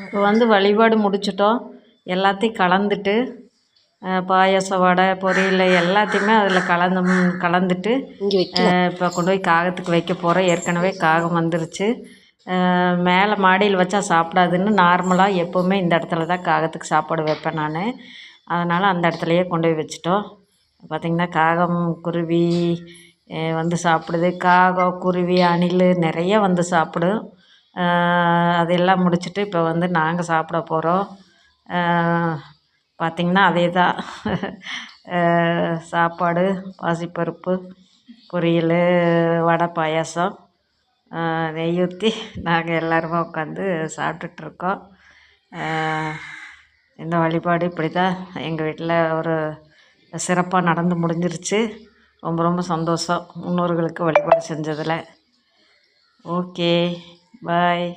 இப்போ வந்து வழிபாடு முடிச்சிட்டோம். எல்லாத்தையும் கலந்துட்டு பாயாசம் வடை பொரியல் எல்லாத்தையுமே அதில் கலந்துட்டு இப்போ கொண்டு போய் காகத்துக்கு வைக்க போகிறோம். ஏற்கனவே காகம் வந்துருச்சு. மேலே மாடியில் வச்சா சாப்பிடாதுன்னு நார்மலாக எப்போவுமே இந்த இடத்துல தான் காகத்துக்கு சாப்பாடு வைப்பேன் நான். அதனால் அந்த இடத்துலையே கொண்டு போய் வச்சிட்டோம். பார்த்திங்கன்னா காகம் குருவி வந்து சாப்பிடுது. காகம் குருவி அணில் நிறைய வந்து சாப்பிடும். அதெல்லாம் முடிச்சுட்டு இப்போ வந்து நாங்கள் சாப்பிட போகிறோம். பார்த்திங்கன்னா அதே தான் சாப்பாடு பாசிப்பருப்பு பொரியல் வடை பாயாசம் நெய் ஊற்றி நாங்கள் எல்லோருமே உட்காந்து சாப்பிட்டுட்ருக்கோம். இந்த வழிபாடு இப்படி தான் எங்கள் வீட்டில் ஒரு சிறப்பாக நடந்து முடிஞ்சிருச்சு. ரொம்ப ரொம்ப சந்தோஷம் முன்னோர்களுக்கு வழிபாடு செஞ்சதில். Okay bye.